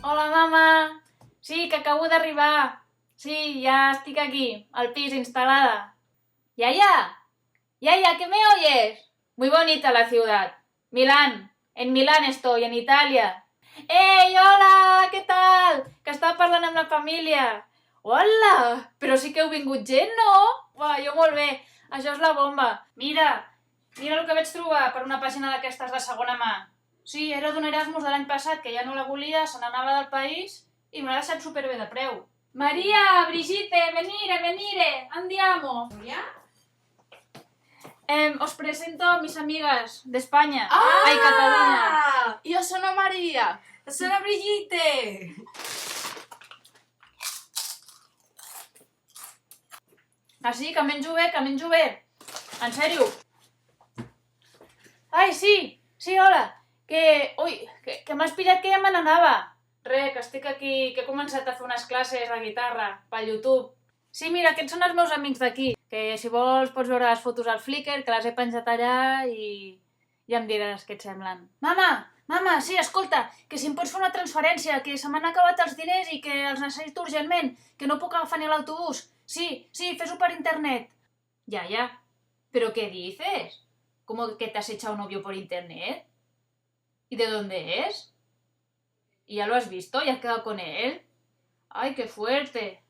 Hola, mama! Sí, que acabo d'arribar. Sí, ya estic aquí, al pis, instalada. Yaya, Yaya, ¿que me oyes? Muy bonita la ciudad. Milán. En Milán estoy, en Italia. Ei, hola, què tal? Que estava parlant amb la família. Hola, però sí que heu vingut gent, no? Uah, jo molt bé. Això és la bomba. Mira el que vaig trobar per una pàgina d'aquestes de segona mà. Sí, era d'un Erasmus de l'any passat, que ja no la volia, se n'anava del país i me l'ha deixat superbé de preu. Maria, Brigitte, venire, andiamo. ¿Ya? Os presento a mis amigas de España. Ai, Catalunya. Yo soy María. Soy Brigitte. Ah, sí, que menjo bé. En sèrio. Ai, sí, hola. Que m'has pillat que ja me n'anava. Que estic aquí, que he començat a fer unes classes de guitarra pel YouTube. Sí, mira, aquests són els meus amics d'aquí, que si vols pots veure les fotos al Flickr, que les he penjat allà i ja em diràs què et semblen. Mama, sí, escolta, que si em pots fer una transferència, que se m'han acabat els diners i que els necessito urgentment, que no puc agafar ni l'autobús. Sí, fes-ho per internet. Ya, ¿pero qué dices? ¿Cómo que te has echado un novio por internet? ¿Y de dónde es? ¿Y ya lo has visto? ¿Ya has quedado con él? Ai, que fuerte!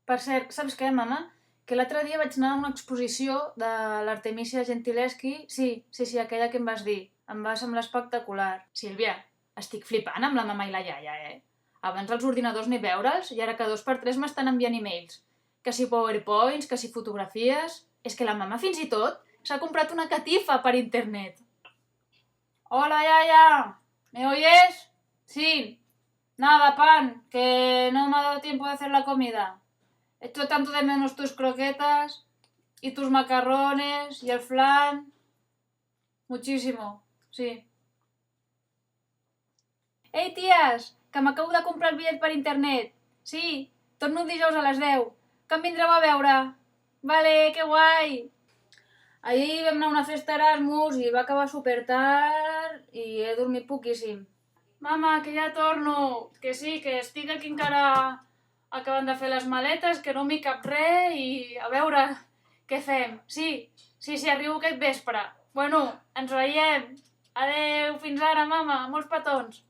Per cert, saps què, mama? Que l'altre dia vaig anar a una exposició de l'Artemisia Gentileschi. Sí, aquella que em vas dir. Em va semblar espectacular. Sílvia, estic flipant amb la mama i la iaia, Abans els ordinadors ni veure'ls i ara que 2x3 m'estan enviant emails. Que si powerpoints, que si fotografies... És que la mama fins i tot s'ha comprat una catifa per internet. Hola, yaya. ¿Me oyes? Sí. Nada, pan, que no me ha dado tiempo de hacer la comida. Echo tanto de menos tus croquetas y tus macarrones y el flan. Muchísimo, sí. Ei, ties, que m'acabo de comprar el bitllet per internet. Sí, torno un dijous a les 10. Que em vindreu a veure? Vale, que guai! Ahir vam anar a una festa Erasmus i va acabar supertard i he dormit poquíssim. Mama, que ja torno! Que sí, que estic aquí encara acabant de fer les maletes, que no m'hi cap res i a veure què fem. Sí, arribo aquest vespre. Bueno, ens veiem. Adeu, fins ara, mama, molts petons.